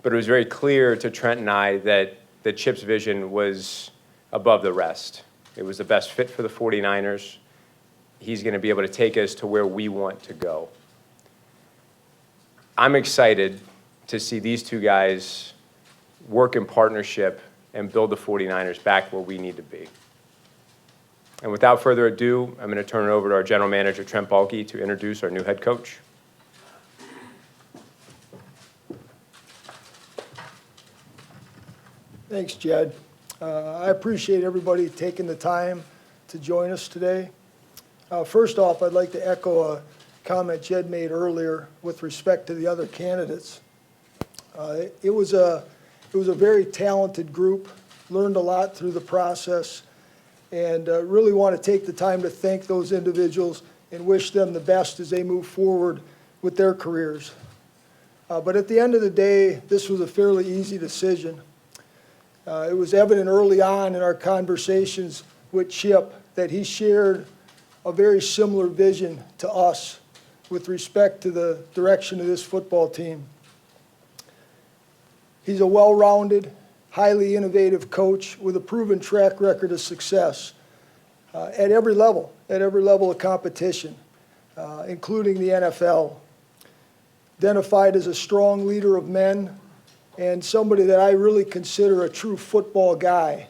but it was very clear to Trent and I that Chip's vision was above the rest. It was the best fit for the 49ers. He's going to be able to take us to where we want to go. I'm excited to see these two guys work in partnership and build the 49ers back where we need to be. And without further ado, I'm going to turn it over to our general manager, Trent Baalke, to introduce our new head coach. Thanks, Jed. I appreciate everybody taking the time to join us today. First off, I'd like to echo a comment Jed made earlier with respect to the other candidates. It was a very talented group, learned a lot through the process, and really want to take the time to thank those individuals and wish them the best as they move forward with their careers. But at the end of the day, this was a fairly easy decision. It was evident early on in our conversations with Chip that he shared a very similar vision to us with respect to the direction of this football team. He's a well-rounded, highly innovative coach with a proven track record of success at every level of competition, including the NFL. Identified as a strong leader of men and somebody that I really consider a true football guy.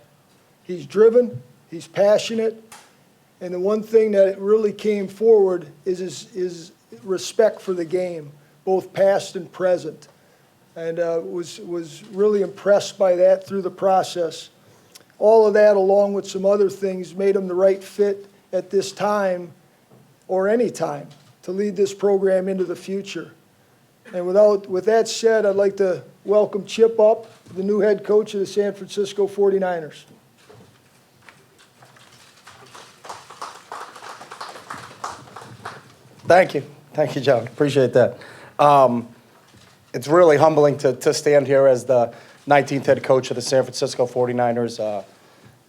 He's driven, he's passionate, and the one thing that really came forward is his respect for the game, both past and present. And was really impressed by that through the process. All of that, along with some other things, made him the right fit at this time or any time to lead this program into the future. And with that said, I'd like to welcome Chip up, the new head coach of the San Francisco 49ers. Thank you, John. Appreciate that. It's really humbling to stand here as the 19th head coach of the San Francisco 49ers.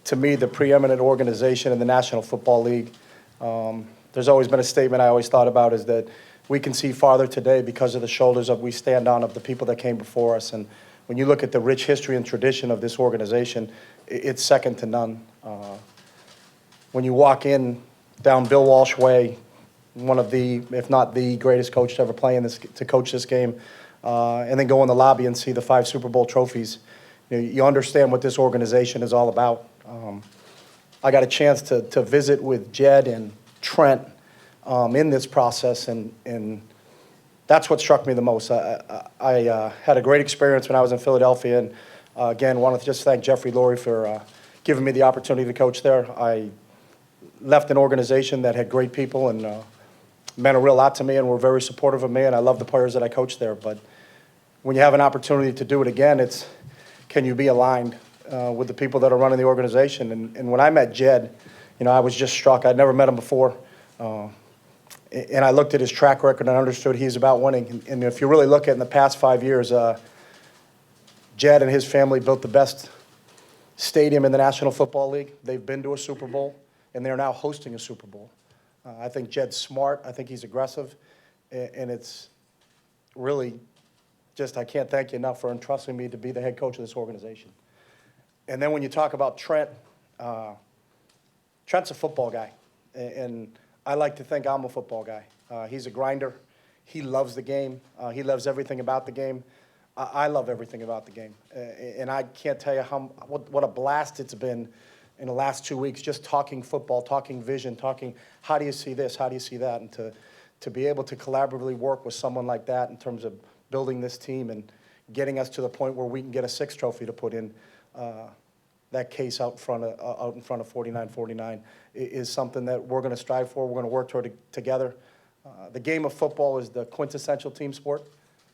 To me, the preeminent organization in the National Football League. There's always been a statement I always thought about is that we can see farther today because of the shoulders that we stand on of the people that came before us. And when you look at the rich history and tradition of this organization, it's second to none. When you walk in down Bill Walsh Way, one of the, if not the greatest coach to ever play to coach this game, and then go in the lobby and see the 5 Super Bowl trophies, you understand what this organization is all about. I got a chance to visit with Jed and Trent in this process, and that's what struck me the most. I had a great experience when I was in Philadelphia, and again, wanted to just thank Jeffrey Lurie for giving me the opportunity to coach there. I left an organization that had great people and meant a real lot to me and were very supportive of me, and I love the players that I coached there. But when you have an opportunity to do it again, it's can you be aligned with the people that are running the organization? And when I met Jed, I was just struck. I'd never met him before. And I looked at his track record and understood he's about winning. And if you really look at in the past 5 years, Jed and his family built the best stadium in the National Football League. They've been to a Super Bowl, and they're now hosting a Super Bowl. I think Jed's smart. I think he's aggressive. And it's really just, I can't thank you enough for entrusting me to be the head coach of this organization. And then when you talk about Trent, Trent's a football guy. And I like to think I'm a football guy. He's a grinder. He loves the game. He loves everything about the game. I love everything about the game. And I can't tell you what a blast it's been in the last 2 weeks, just talking football, talking vision, talking how do you see this, how do you see that, and to be able to collaboratively work with someone like that in terms of building this team and getting us to the point where we can get a 6th trophy to put in that case out in front of 49-49 is something that we're going to strive for. We're going to work toward together. The game of football is the quintessential team sport.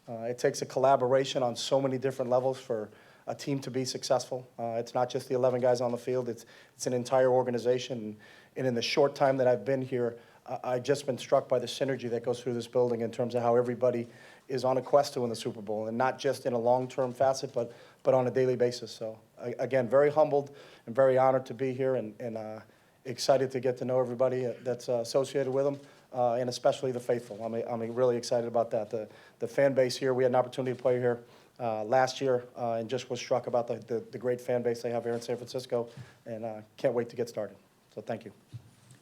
It takes a collaboration on so many different levels for a team to be successful. It's not just the 11 guys on the field. It's an entire organization. And in the short time that I've been here, I've just been struck by the synergy that goes through this building in terms of how everybody is on a quest to win the Super Bowl, and not just in a long-term facet, but on a daily basis. So, again, very humbled and very honored to be here, and excited to get to know everybody that's associated with them, and especially the faithful. I'm really excited about that. The fan base here, we had an opportunity to play here last year and just was struck about the great fan base they have here in San Francisco, and can't wait to get started. So thank you.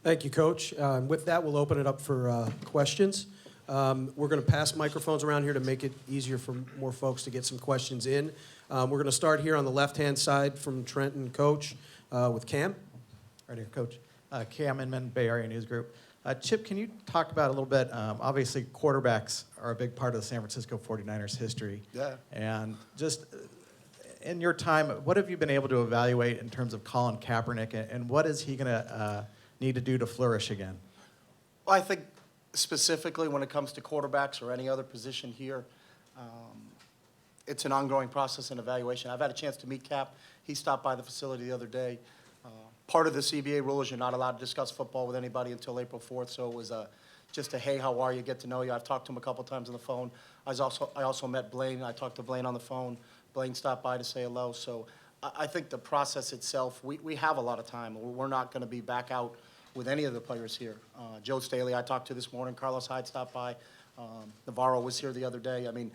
Thank you, Coach. With that, we'll open it up for questions. We're going to pass microphones around here to make it easier for more folks to get some questions in. We're going to start here on the left-hand side from Trenton, Coach, with Cam. Right here, Coach. Cam Inman, Bay Area News Group. Chip, can you talk about a little bit, obviously quarterbacks are a big part of the San Francisco 49ers history. Yeah. And just in your time, what have you been able to evaluate in terms of Colin Kaepernick, and what is he going to need to do to flourish again? Well, I think specifically when it comes to quarterbacks or any other position here, it's an ongoing process and evaluation. I've had a chance to meet Cap. He stopped by the facility the other day. Part of the CBA rule is you're not allowed to discuss football with anybody until April 4th, so it was just a, hey, how are you, get to know you. I've talked to him a couple times on the phone. I also met Blaine. I talked to Blaine on the phone. Blaine stopped by to say hello. So I think the process itself, we have a lot of time. We're not going to be back out with any of the players here. Joe Staley I talked to this morning. Carlos Hyde stopped by. Navarro was here the other day. I mean,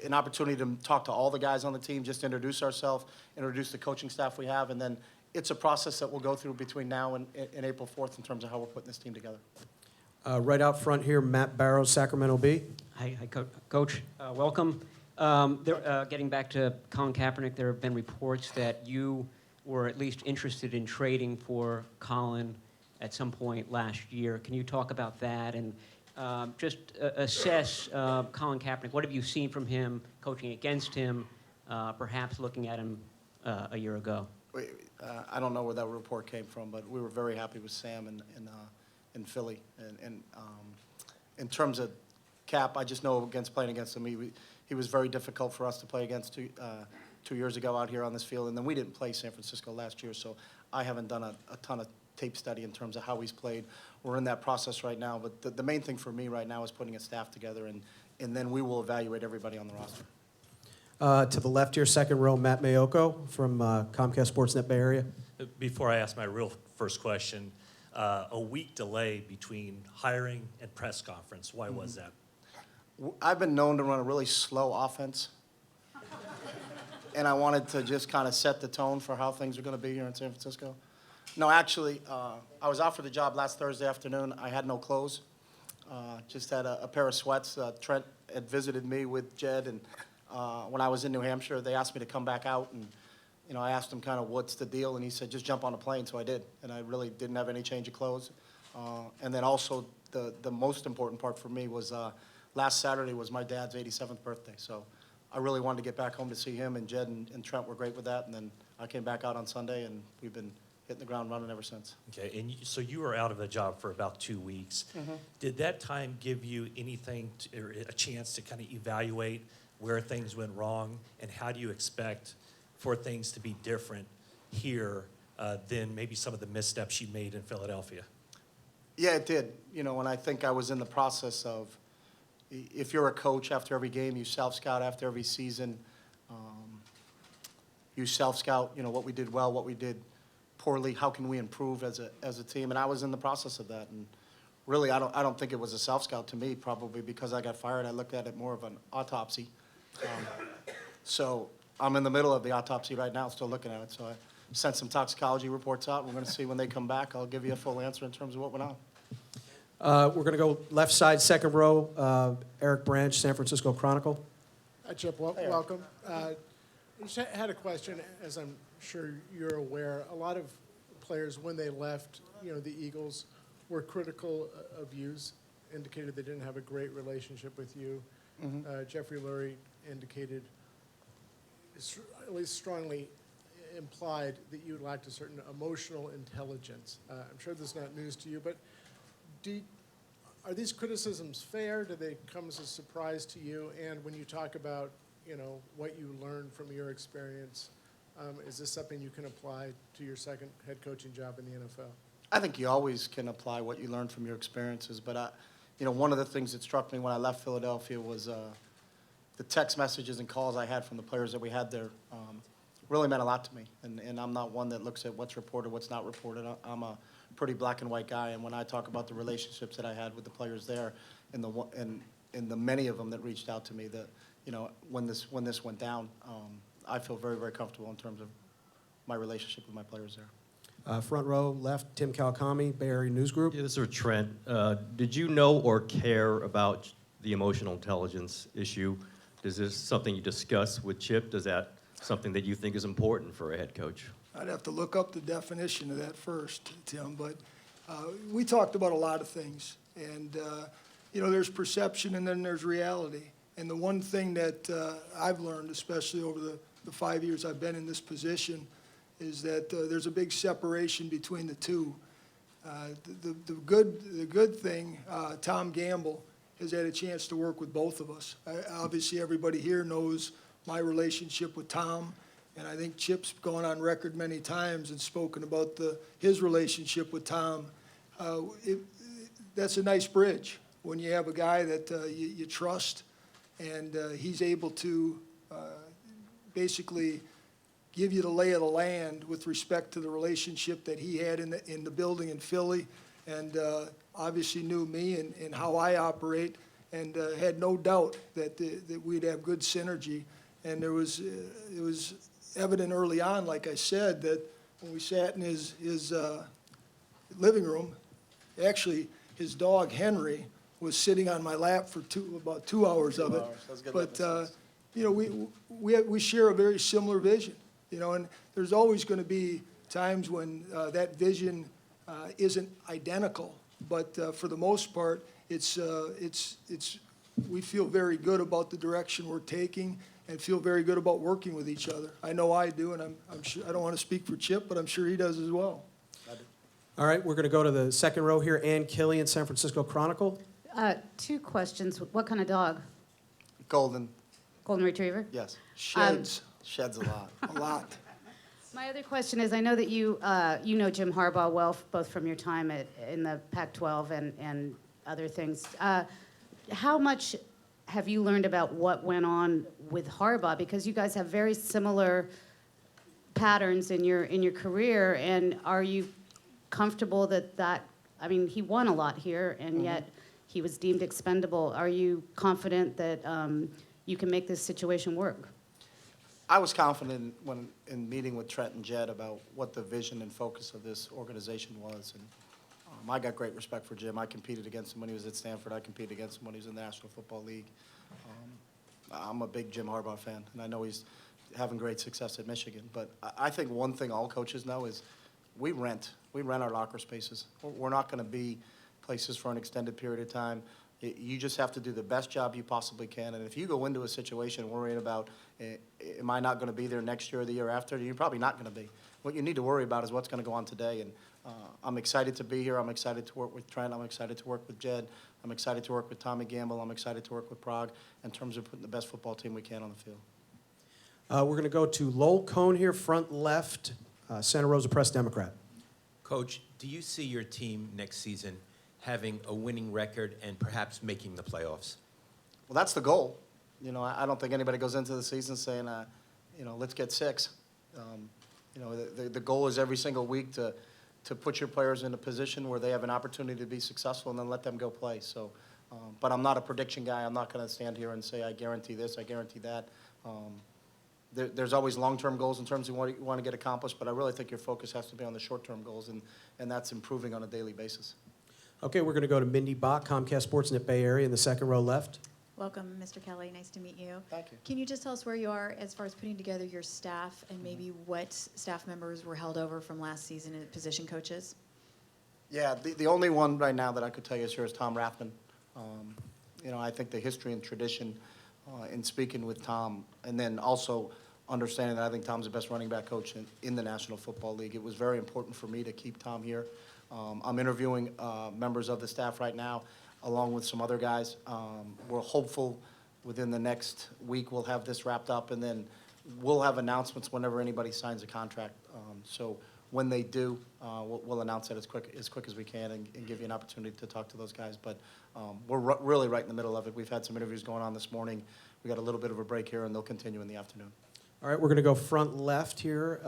an opportunity to talk to all the guys on the team, just introduce ourselves, introduce the coaching staff we have, and then it's a process that we'll go through between now and April 4th in terms of how we're putting this team together. Right out front here, Matt Barrows, Sacramento Bee. Hi, Coach. Welcome. Getting back to Colin Kaepernick, there have been reports that you were at least interested in trading for Colin at some point last year. Can you talk about that and just assess Colin Kaepernick? What have you seen from him, coaching against him, perhaps looking at him a year ago? I don't know where that report came from, but we were very happy with Sam in Philly. And in terms of Cap, I just know playing against him, he was very difficult for us to play against 2 years ago out here on this field. And then we didn't play San Francisco last year, so I haven't done a ton of tape study in terms of how he's played. We're in that process right now, but the main thing for me right now is putting a staff together, and then we will evaluate everybody on the roster. To the left here, second row, Matt Mayoko from Comcast Sportsnet Bay Area. Before I ask my real first question, a week delay between hiring and press conference. Why was that? I've been known to run a really slow offense, and I wanted to just kind of set the tone for how things are going to be here in San Francisco. No, actually, I was offered the job last Thursday afternoon. I had no clothes, just had a pair of sweats. Trent had visited me with Jed, and when I was in New Hampshire, they asked me to come back out, and I asked him kind of what's the deal, and he said just jump on a plane, so I did, and I really didn't have any change of clothes. And then also the most important part for me was last Saturday was my dad's 87th birthday, so I really wanted to get back home to see him, and Jed and Trent were great with that, and then I came back out on Sunday, and we've been hitting the ground running ever since. Okay, and so you were out of a job for about 2 weeks. Mm-hmm. Did that time give you anything, or a chance to kind of evaluate where things went wrong, and how do you expect for things to be different here than maybe some of the missteps you made in Philadelphia? Yeah, it did. And I think I was in the process of, if you're a coach after every game, you self-scout after every season. You self-scout, what we did well, what we did poorly, how can we improve as a team? And I was in the process of that. And really, I don't think it was a self-scout to me, probably because I got fired. I looked at it more of an autopsy. So I'm in the middle of the autopsy right now, still looking at it. So I sent some toxicology reports out. We're going to see when they come back. I'll give you a full answer in terms of what went on. We're going to go left side, second row, Eric Branch, San Francisco Chronicle. Hi, Chip. Welcome. I just had a question. As I'm sure you're aware, a lot of players, when they left, the Eagles, were critical of yous, indicated they didn't have a great relationship with you. Mm-hmm. Jeffrey Lurie indicated, at least strongly implied, that you lacked a certain emotional intelligence. I'm sure this is not news to you, but are these criticisms fair? Do they come as a surprise to you? And when you talk about, what you learned from your experience, is this something you can apply to your second head coaching job in the NFL? I think you always can apply what you learned from your experiences. But, one of the things that struck me when I left Philadelphia was the text messages and calls I had from the players that we had there really meant a lot to me. And I'm not one that looks at what's reported, what's not reported. I'm a pretty black and white guy. And when I talk about the relationships that I had with the players there and the many of them that reached out to me, when this went down, I feel very, very comfortable in terms of my relationship with my players there. Front row left, Tim Kawakami, Bay Area News Group. Yeah, this is for Trent. Did you know or care about the emotional intelligence issue? Is this something you discuss with Chip? Is that something that you think is important for a head coach? I'd have to look up the definition of that first, Tim, but we talked about a lot of things. And, there's perception and then there's reality. And the one thing that I've learned, especially over the 5 years I've been in this position, is that there's a big separation between the two. The good thing, Tom Gamble has had a chance to work with both of us. Obviously, everybody here knows my relationship with Tom, and I think Chip's gone on record many times and spoken about his relationship with Tom. That's a nice bridge when you have a guy that you trust, and he's able to basically give you the lay of the land with respect to the relationship that he had in the building in Philly, and obviously knew me and how I operate, and had no doubt that we'd have good synergy. And it was evident early on, like I said, that when we sat in his living room, actually his dog Henry was sitting on my lap for about 2 hours of it. That's good But living we share a very similar vision, and there's always going to be times when that vision isn't identical. But for the most part, we feel very good about the direction we're taking and feel very good about working with each other. I know I do, and I'm sure, I don't want to speak for Chip, but I'm sure he does as well. All right, we're going to go to the second row here. Ann Killian, San Francisco Chronicle. 2 questions. What kind of dog? Golden, Golden Retriever? yes. Sheds Sheds a lot. a lot. My other question is, I know that you know Jim Harbaugh well, both from your time in the Pac-12 and other things. How much have you learned about what went on with Harbaugh? Because you guys have very similar patterns in your career, and are you comfortable that I mean, he won a lot here, and yet he was deemed expendable. Are you confident that you can make this situation work? I was confident in meeting with Trent and Jed about what the vision and focus of this organization was. And I got great respect for Jim. I competed against him when he was at Stanford. I competed against him when he was in the National Football League. I'm a big Jim Harbaugh fan, and I know he's having great success at Michigan. But I think one thing all coaches know is we rent our locker spaces. We're not going to be places for an extended period of time. You just have to do the best job you possibly can. And if you go into a situation worrying about, am I not going to be there next year or the year after, you're probably not going to be. What you need to worry about is what's going to go on today. And I'm excited to be here. I'm excited to work with Trent. I'm excited to work with Jed. I'm excited to work with Tommy Gamble. I'm excited to work with Prague in terms of putting the best football team we can on the field. We're going to go to Lowell Cone here, front left, Santa Rosa Press Democrat. Coach, do you see your team next season having a winning record and perhaps making the playoffs? Well, that's the goal. I don't think anybody goes into the season saying, let's get 6. The goal is every single week to put your players in a position where they have an opportunity to be successful and then let them go play. So, but I'm not a prediction guy. I'm not going to stand here and say I guarantee this, I guarantee that. There's always long-term goals in terms of what you want to get accomplished, but I really think your focus has to be on the short-term goals, and that's improving on a daily basis. Okay, we're going to go to Mindy Bach, Comcast Sportsnet Bay Area, in the second row left. Welcome, Mr. Kelly. Nice to meet you. Thank you. Can you just tell us where you are as far as putting together your staff and maybe what staff members were held over from last season as position coaches? Yeah, the only one right now that I could tell you is Tom Rathman. I think the history and tradition in speaking with Tom, and then also understanding that I think Tom's the best running back coach in the National Football League. It was very important for me to keep Tom here. I'm interviewing members of the staff right now, along with some other guys. We're hopeful within the next week we'll have this wrapped up, and then we'll have announcements whenever anybody signs a contract. So when they do, we'll announce it as quick as we can and give you an opportunity to talk to those guys. But we're really right in the middle of it. We've had some interviews going on this morning. We got a little bit of a break here, and they'll continue in the afternoon. All right, we're going to go front left here.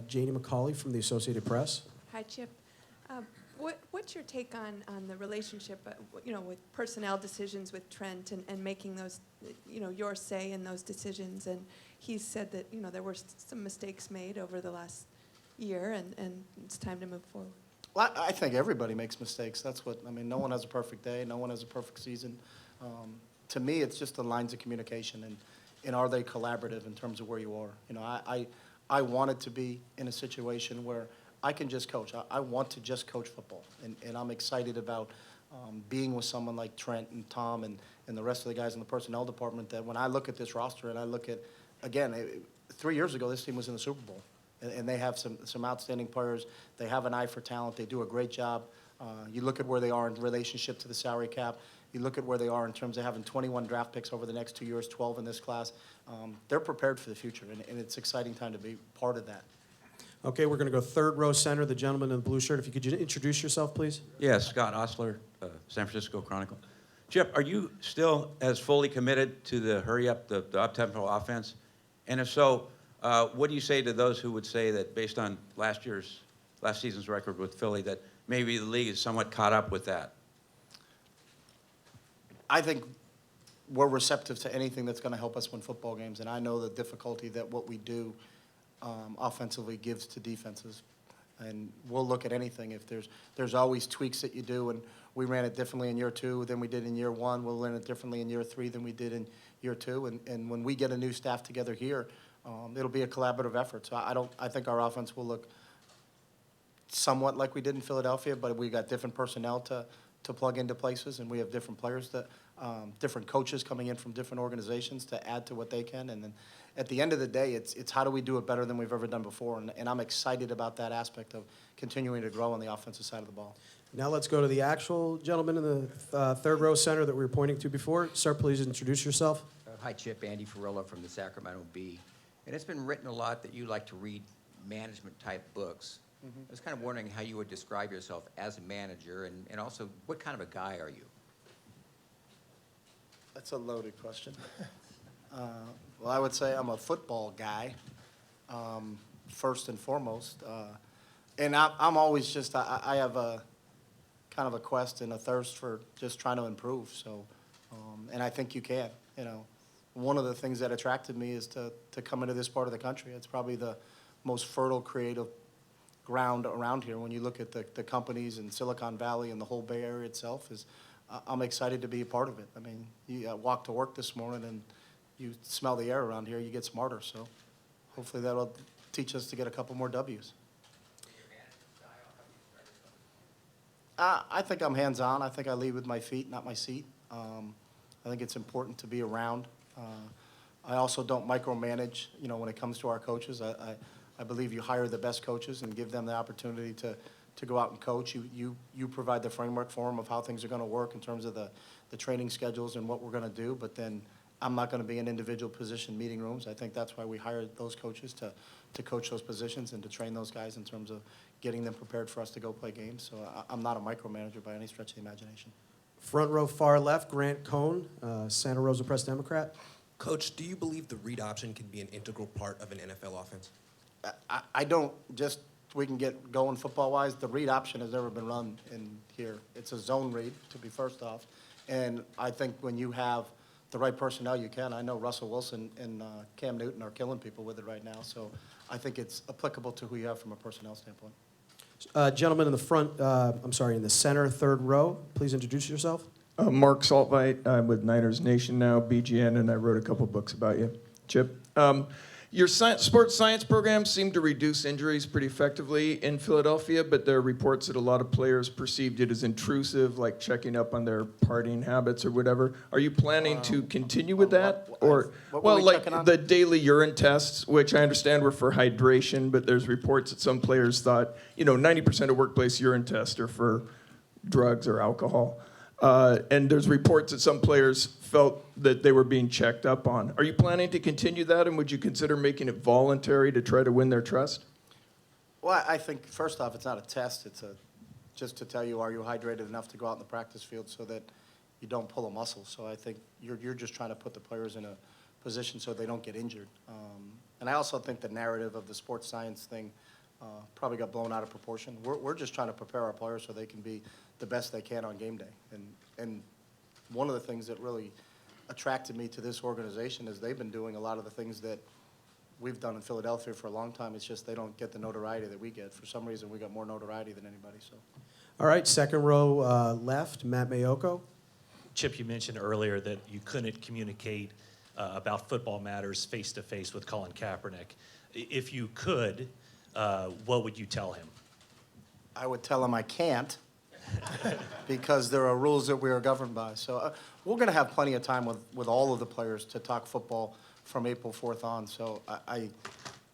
Janie McCauley from the Associated Press. Hi, Chip. What's your take on the relationship, with personnel decisions with Trent and making those, your say in those decisions? And he said that, there were some mistakes made over the last year, and it's time to move forward. Well, I think everybody makes mistakes. No one has a perfect day. No one has a perfect season. To me, it's just the lines of communication and are they collaborative in terms of where you are. I wanted to be in a situation where I can just coach. I want to just coach football, and I'm excited about being with someone like Trent and Tom and the rest of the guys in the personnel department, that when I look at this roster and I look at, again, 3 years ago, this team was in the Super Bowl, and they have some outstanding players. They have an eye for talent. They do a great job. You look at where they are in relationship to the salary cap. You look at where they are in terms of having 21 draft picks over the next 2 years, 12 in this class. They're prepared for the future, and it's an exciting time to be part of that. Okay, we're going to go third row center, the gentleman in the blue shirt. If you could introduce yourself, please. Yeah, Scott Osler, San Francisco Chronicle. Chip, are you still as fully committed to the hurry-up, the up-tempo offense? And if so, what do you say to those who would say that based on last season's record with Philly, that maybe the league is somewhat caught up with that? I think we're receptive to anything that's going to help us win football games, and I know the difficulty that what we do offensively gives to defenses. And we'll look at anything. If there's always tweaks that you do, and we ran it differently in year 2 than we did in year 1. We'll learn it differently in year 3 than we did in year 2. And when we get a new staff together here, it'll be a collaborative effort. So I think our offense will look somewhat like we did in Philadelphia, but we got different personnel to plug into places, and we have different players different coaches coming in from different organizations to add to what they can. And then at the end of the day, it's how do we do it better than we've ever done before, and I'm excited about that aspect of continuing to grow on the offensive side of the ball. Now let's go to the actual gentleman in the third row center that we were pointing to before. Sir, please introduce yourself. Hi, Chip. Andy Ferrillo from the Sacramento Bee. And it's been written a lot that you like to read management-type books. I was kind of wondering how you would describe yourself as a manager, and also what kind of a guy are you? That's a loaded question. Well, I would say I'm a football guy, first and foremost. And I'm always just, I have a kind of a quest and a thirst for just trying to improve. So, and I think you can. One of the things that attracted me is to come into this part of the country. It's probably the most fertile, creative ground around here. When you look at the companies in Silicon Valley and the whole Bay Area itself, I'm excited to be a part of it. I mean, you walk to work this morning and you smell the air around here, you get smarter. So hopefully that'll teach us to get a couple more W's. I think I'm hands-on. I think I lead with my feet, not my seat. I think it's important to be around. I also don't micromanage, when it comes to our coaches. I believe you hire the best coaches and give them the opportunity to go out and coach. You provide the framework for them of how things are going to work in terms of the training schedules and what we're going to do, but then I'm not going to be in individual position meeting rooms. I think that's why we hired those coaches to coach those positions and to train those guys in terms of getting them prepared for us to go play games. So I'm not a micromanager by any stretch of the imagination. Front row far left, Grant Cohn, Santa Rosa Press Democrat. Coach, do you believe the read option can be an integral part of an NFL offense? I don't just, we can get going football-wise. The read option has never been run in here. It's a zone read, to be first off. And I think when you have the right personnel, you can. I know Russell Wilson and Cam Newton are killing people with it right now. So I think it's applicable to who you have from a personnel standpoint. Gentleman in the front, in the center, third row, please introduce yourself. Mark Saltveit. I'm with Niners Nation now, BGN, and I wrote a couple books about you, Chip. Your sports science programs seem to reduce injuries pretty effectively in Philadelphia, but there are reports that a lot of players perceived it as intrusive, like checking up on their partying habits or whatever. Are you planning to continue with that? What were we checking on? The daily urine tests, which I understand were for hydration, but there's reports that some players thought, 90% of workplace urine tests are for drugs or alcohol. And there's reports that some players felt that they were being checked up on. Are you planning to continue that, and would you consider making it voluntary to try to win their trust? Well, I think, first off, it's not a test. It's just to tell you, are you hydrated enough to go out in the practice field so that you don't pull a muscle. So I think you're just trying to put the players in a position so they don't get injured. And I also think the narrative of the sports science thing probably got blown out of proportion. We're just trying to prepare our players so they can be the best they can on game day. And one of the things that really attracted me to this organization is they've been doing a lot of the things that we've done in Philadelphia for a long time. It's just they don't get the notoriety that we get. For some reason, we got more notoriety than anybody. So, All right, second row left, Matt Mayoko. Chip, you mentioned earlier that you couldn't communicate about football matters face-to-face with Colin Kaepernick. If you could, what would you tell him? I would tell him I can't because there are rules that we are governed by. So we're going to have plenty of time with all of the players to talk football from April 4th on. So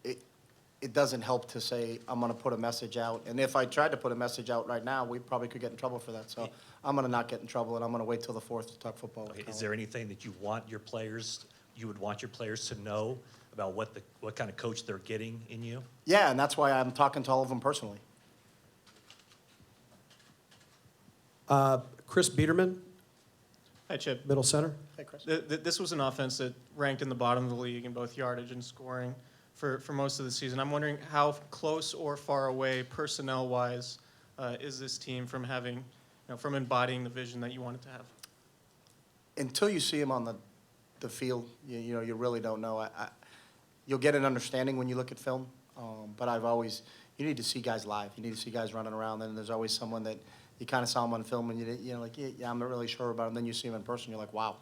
it doesn't help to say I'm going to put a message out. And if I tried to put a message out right now, we probably could get in trouble for that. So I'm going to not get in trouble, and I'm going to wait till the 4th to talk football. Okay, is there anything that you would want your players to know about what kind of coach they're getting in you? Yeah, and that's why I'm talking to all of them personally. Chris Biederman, Hi, Chip. middle center. Hey, Chris. This was an offense that ranked in the bottom of the league in both yardage and scoring for most of the season. I'm wondering how close or far away, personnel-wise, is this team from having, from embodying the vision that you want it to have? Until you see them on the field, you really don't know. You'll get an understanding when you look at film, but you need to see guys live. You need to see guys running around, and there's always someone that you kind of saw him on film, and you're like, yeah, I'm not really sure about him. Then you see him in person, you're like, wow,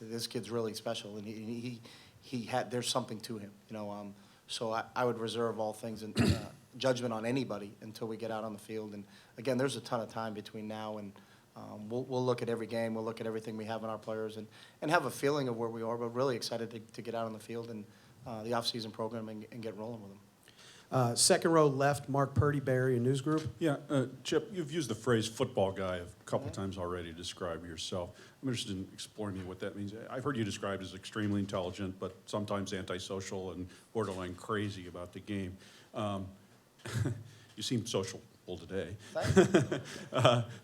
this kid's really special, and there's something to him, So I would reserve all things and judgment on anybody until we get out on the field. And again, there's a ton of time between now and we'll look at every game, we'll look at everything we have in our players, and have a feeling of where we are. But really excited to get out on the field and the off-season program and get rolling with them. Second row left, Mark Purdy, Bay Area News Group. Yeah, Chip, you've used the phrase football guy a couple times already to describe yourself. I'm interested in exploring what that means. I've heard you described as extremely intelligent, but sometimes antisocial and borderline crazy about the game. You seem sociable today.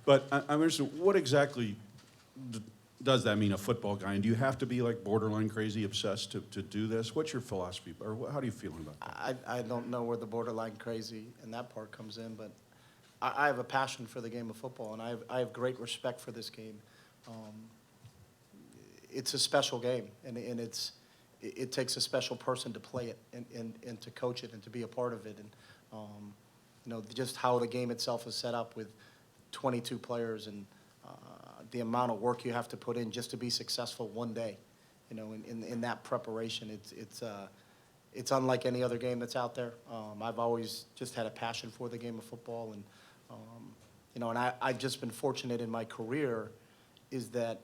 But I'm interested, what exactly does that mean, a football guy? And do you have to be like borderline crazy obsessed to do this? What's your philosophy, or how do you feel about that? I don't know where the borderline crazy and that part comes in, but I have a passion for the game of football, and I have great respect for this game. It's a special game, and it takes a special person to play it and to coach it and to be a part of it. And just how the game itself is set up with 22 players and the amount of work you have to put in just to be successful one day, in that preparation. It's unlike any other game that's out there. I've always just had a passion for the game of football, and I've just been fortunate in my career is that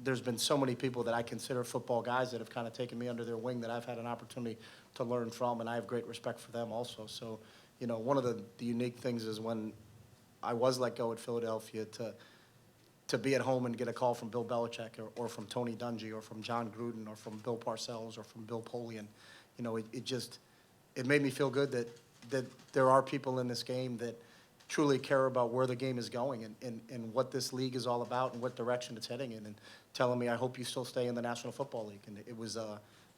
there's been so many people that I consider football guys that have kind of taken me under their wing that I've had an opportunity to learn from, and I have great respect for them also. So, one of the unique things is when I was let go at Philadelphia to be at home and get a call from Bill Belichick or from Tony Dungy or from John Gruden or from Bill Parcells or from Bill Polian. It made me feel good that there are people in this game that truly care about where the game is going and what this league is all about and what direction it's heading in, and telling me, I hope you still stay in the National Football League. And it was,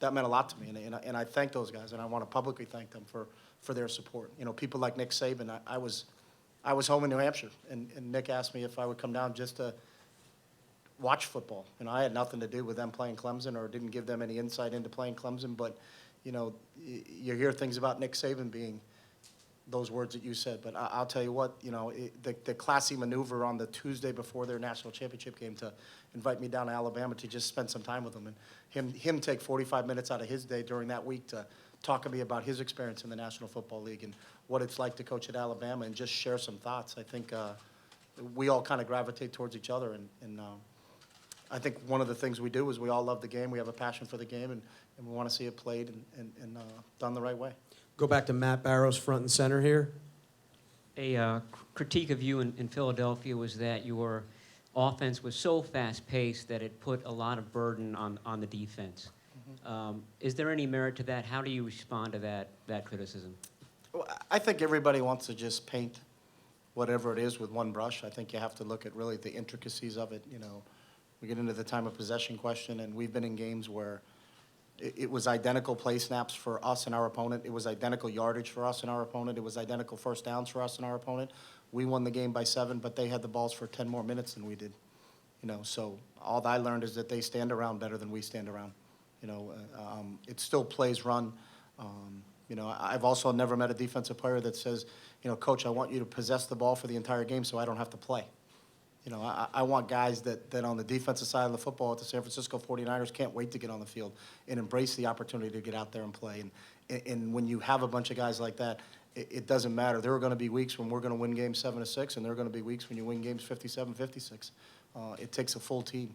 that meant a lot to me, and I thank those guys, and I want to publicly thank them for their support. People like Nick Saban, I was home in New Hampshire, and Nick asked me if I would come down just to watch football. I had nothing to do with them playing Clemson or didn't give them any insight into playing Clemson, but, you hear things about Nick Saban being those words that you said. But I'll tell you what, the classy maneuver on the Tuesday before their national championship game to invite me down to Alabama to just spend some time with them, and him take 45 minutes out of his day during that week to talk to me about his experience in the National Football League and what it's like to coach at Alabama and just share some thoughts. I think we all kind of gravitate towards each other, and I think one of the things we do is we all love the game. We have a passion for the game, and we want to see it played and done the right way. Go back to Matt Barrows, front and center here. A critique of you in Philadelphia was that your offense was so fast-paced that it put a lot of burden on the defense. Is there any merit to that? How do you respond to that criticism? Well, I think everybody wants to just paint whatever it is with one brush. I think you have to look at really the intricacies of it. We get into the time of possession question, and we've been in games where It was identical play snaps for us and our opponent. It was identical yardage for us and our opponent. It was identical first downs for us and our opponent. We won the game by 7, but they had the balls for 10 more minutes than we did. So all I learned is that they stand around better than we stand around. It still plays run. I've also never met a defensive player that says, Coach, I want you to possess the ball for the entire game so I don't have to play. I want guys that on the defensive side of the football at the San Francisco 49ers can't wait to get on the field and embrace the opportunity to get out there and play. And when you have a bunch of guys like that, it doesn't matter. There are going to be weeks when we're going to win games 7-6, and there are going to be weeks when you win games 57-56. It takes a full team.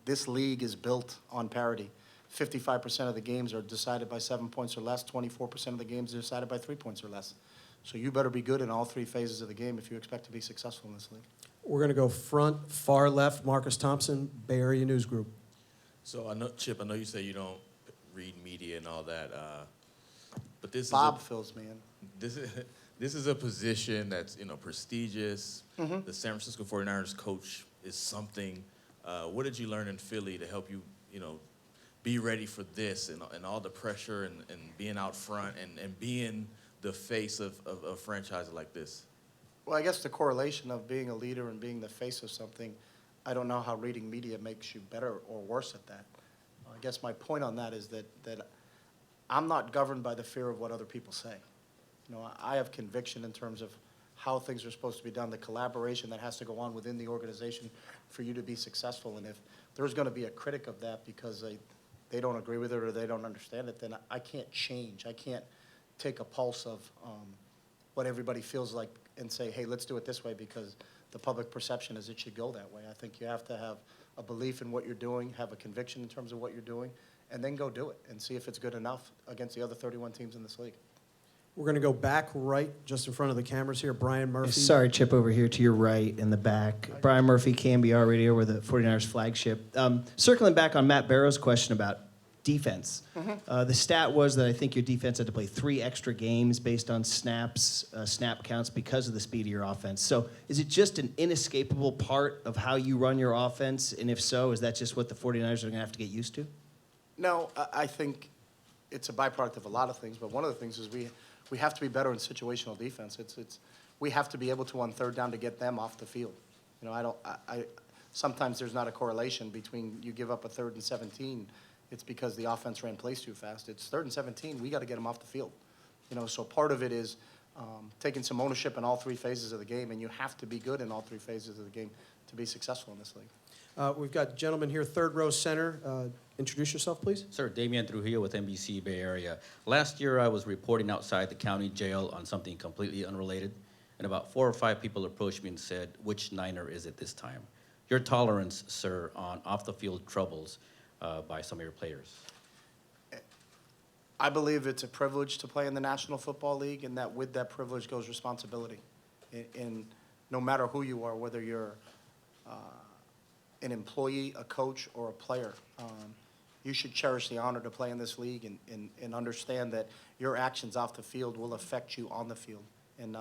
This league is built on parity. 55% of the games are decided by 7 points or less. 24% of the games are decided by 3 points or less. So you better be good in all 3 phases of the game if you expect to be successful in this league. We're going to go front, far left, Marcus Thompson, Bay Area News Group. So I know, Chip, I know you say you don't read media and all that, but this Bob is fills me in. this is a position that's prestigious. Mhm. The San Francisco 49ers coach is something. What did you learn in Philly to help you be ready for this and all the pressure and being out front and being the face of a franchise like this? Well, I guess the correlation of being a leader and being the face of something, I don't know how reading media makes you better or worse at that. I guess my point on that is that I'm not governed by the fear of what other people say. I have conviction in terms of how things are supposed to be done, the collaboration that has to go on within the organization for you to be successful. And if there's going to be a critic of that because they don't agree with it or they don't understand it, then I can't change. I can't take a pulse of what everybody feels like and say, hey, let's do it this way because the public perception is it should go that way. I think you have to have a belief in what you're doing, have a conviction in terms of what you're doing, and then go do it and see if it's good enough against the other 31 teams in this league. We're going to go back right, just in front of the cameras here, Brian Murphy. Sorry, Chip, over here to your right in the back. Brian Murphy, KMBR Radio, we're the 49ers flagship. Circling back on Matt Barrow's question about defense. The stat was that I think your defense had to play 3 extra games based on snaps, snap counts because of the speed of your offense. So is it just an inescapable part of how you run your offense? And if so, is that just what the 49ers are going to have to get used to? No, I think it's a byproduct of a lot of things, but one of the things is we have to be better in situational defense. We have to be able to, on third down, to get them off the field. Sometimes there's not a correlation between you give up a 3rd and 17. It's because the offense ran plays too fast. It's 3rd and 17. We got to get them off the field. So part of it is taking some ownership in all 3 phases of the game, and you have to be good in all 3 phases of the game to be successful in this league. We've got a gentleman here, 3rd row center. Introduce yourself, please. Sir, Damian Trujillo with NBC Bay Area. Last year, I was reporting outside the county jail on something completely unrelated, and about 4 or 5 people approached me and said, which Niner is it this time? Your tolerance, sir, on off-the-field troubles by some of your players? I believe it's a privilege to play in the National Football League, and that with that privilege goes responsibility. And no matter who you are, whether you're an employee, a coach, or a player, you should cherish the honor to play in this league and understand that your actions off the field will affect you on the field. And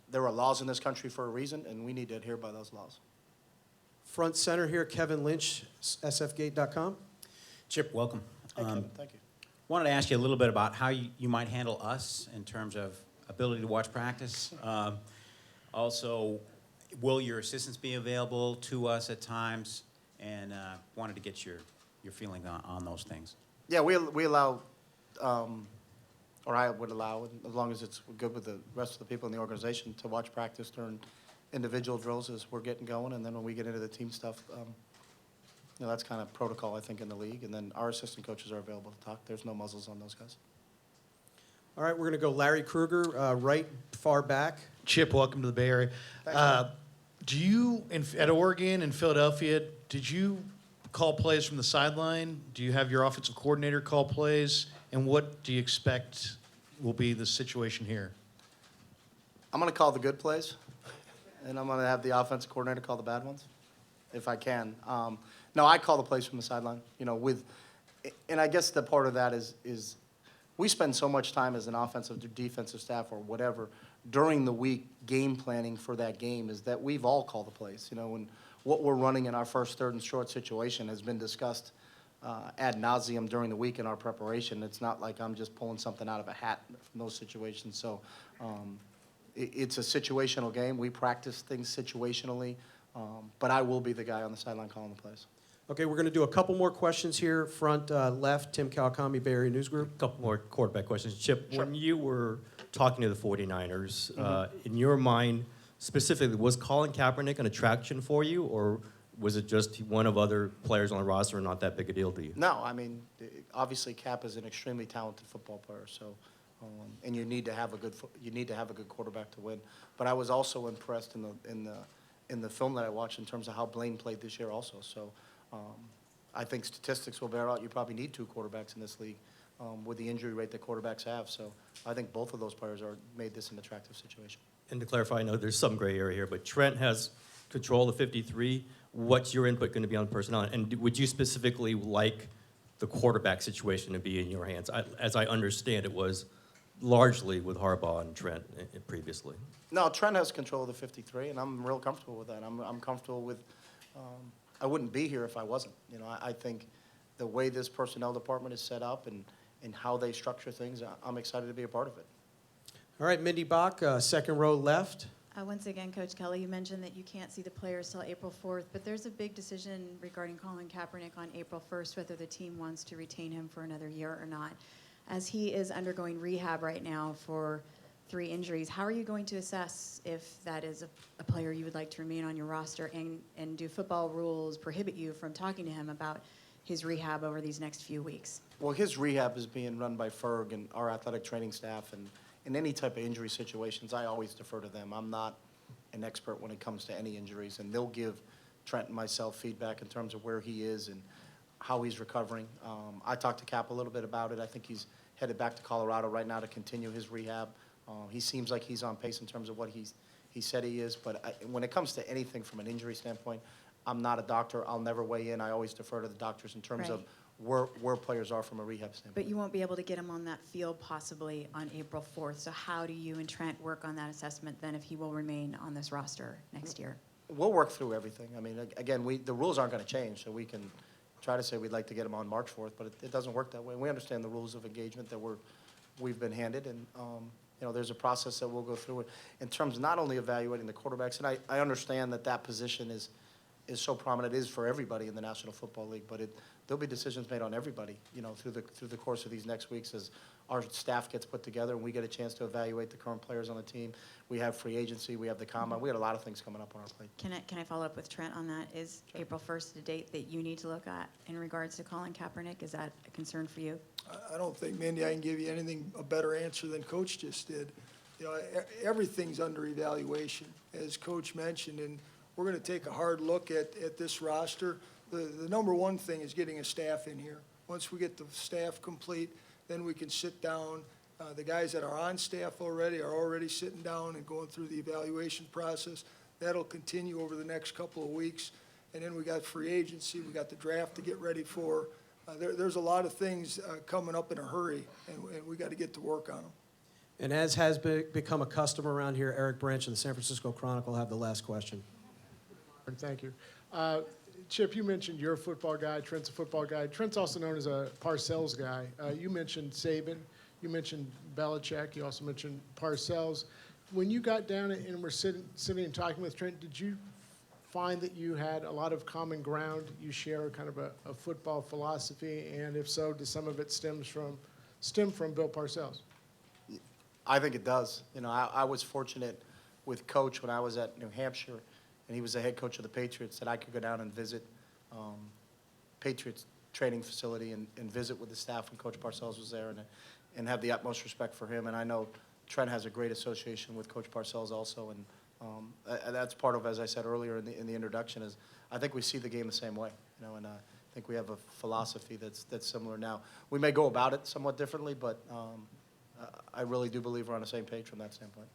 there are laws in this country for a reason, and we need to adhere by those laws. Front center here, Kevin Lynch, sfgate.com. Chip, welcome. Hey, Kevin, thank you. Wanted to ask you a little bit about how you might handle us in terms of ability to watch practice. Also, will your assistants be available to us at times? And wanted to get your feeling on those things. Yeah, we allow, or I would allow, as long as it's good with the rest of the people in the organization, to watch practice during individual drills as we're getting going, and then when we get into the team stuff, that's kind of protocol, I think, in the league. And then our assistant coaches are available to talk. There's no muzzles on those guys. All right, we're going to go Larry Kruger, right far back. Chip, welcome to the Bay Area. Do you, at Oregon and Philadelphia, did you call plays from the sideline? Do you have your offensive coordinator call plays? And what do you expect will be the situation here? I'm going to call the good plays, and I'm going to have the offensive coordinator call the bad ones, if I can. No, I call the plays from the sideline. And I guess the part of that is we spend so much time as an offensive or defensive staff or whatever during the week game planning for that game is that we've all called the plays. And what we're running in our first 3rd and short situation has been discussed ad nauseum during the week in our preparation. It's not like I'm just pulling something out of a hat from those situations. So it's a situational game. We practice things situationally, but I will be the guy on the sideline calling the plays. Okay, we're going to do a couple more questions here. Front left, Tim Kawakami, Bay Area News Group. Couple more quarterback questions. Chip, when you were talking to the 49ers, in your mind, specifically, was Colin Kaepernick an attraction for you, or was it just one of other players on the roster and not that big a deal to you? No, I mean, obviously Cap is an extremely talented football player, so and you need to have a good quarterback to win. But I was also impressed in the film that I watched in terms of how Blaine played this year also. So I think statistics will bear out. You probably need 2 quarterbacks in this league with the injury rate that quarterbacks have. So I think both of those players made this an attractive situation. And to clarify, I know there's some gray area here, but Trent has control of 53. What's your input going to be on personnel? And would you specifically like the quarterback situation to be in your hands? As I understand, it was largely with Harbaugh and Trent previously. No, Trent has control of the 53, and I'm real comfortable with that. I'm comfortable with. I wouldn't be here if I wasn't. You know, I think the way this personnel department is set up and how they structure things, I'm excited to be a part of it. All right, Mindy Bach, second row left. Once again, Coach Kelly, you mentioned that you can't see the players till April 4th, but there's a big decision regarding Colin Kaepernick on April 1st, whether the team wants to retain him for another year or not. As he is undergoing rehab right now for 3 injuries, how are you going to assess if that is a player you would like to remain on your roster, and do football rules prohibit you from talking to him about his rehab over these next few weeks? Well, his rehab is being run by Ferg and our athletic training staff, and in any type of injury situations, I always defer to them. I'm not an expert when it comes to any injuries, and they'll give Trent and myself feedback in terms of where he is and how he's recovering. I talked to Cap a little bit about it. I think he's headed back to Colorado right now to continue his rehab. He seems like he's on pace in terms of what he said he is, but when it comes to anything from an injury standpoint, I'm not a doctor. I'll never weigh in. I always defer to the doctors in terms of where players are from a rehab standpoint. But you won't be able to get him on that field possibly on April 4th. So how do you and Trent work on that assessment then if he will remain on this roster next year? We'll work through everything. I mean, again, the rules aren't going to change, so we can try to say we'd like to get him on March 4th, but it doesn't work that way. We understand the rules of engagement that we've been handed, and you know, there's a process that we'll go through in terms of not only evaluating the quarterbacks, and I understand that position is so prominent, it is for everybody in the National Football League, but there'll be decisions made on everybody, you know, through the course of these next weeks as our staff gets put together and we get a chance to evaluate the current players on the team. We have free agency, we have the combine, we got a lot of things coming up on our plate. Can I follow up with Trent on that? Is April 1st the date that you need to look at in regards to Colin Kaepernick? Is that a concern for you? I don't think, Mindy, I can give you a better answer than Coach just did. You know, everything's under evaluation, as Coach mentioned, and we're going to take a hard look at this roster. The number one thing is getting a staff in here. Once we get the staff complete, then we can sit down. The guys that are on staff already are already sitting down and going through the evaluation process. That'll continue over the next couple of weeks. And then we got free agency, we got the draft to get ready for. There's a lot of things coming up in a hurry, and we got to get to work on them. And as has become a custom around here, Eric Branch and the San Francisco Chronicle have the last question. Thank you. Chip, you mentioned you're a football guy. Trent's a football guy. Trent's also known as a Parcells guy. You mentioned Saban. You mentioned Belichick. You also mentioned Parcells. When you got down and were sitting and talking with Trent, did you find that you had a lot of common ground? You share kind of a football philosophy, and if so, does some of it stem from Bill Parcells? I think it does. You know, I was fortunate with Coach when I was at New Hampshire, and he was the head coach of the Patriots, that I could go down and visit Patriots training facility and visit with the staff when Coach Parcells was there, and have the utmost respect for him. And I know Trent has a great association with Coach Parcells also, and that's part of, as I said earlier in the introduction, is I think we see the game the same way, you know, and I think we have a philosophy that's similar. Now, we may go about it somewhat differently, but I really do believe we're on the same page from that standpoint.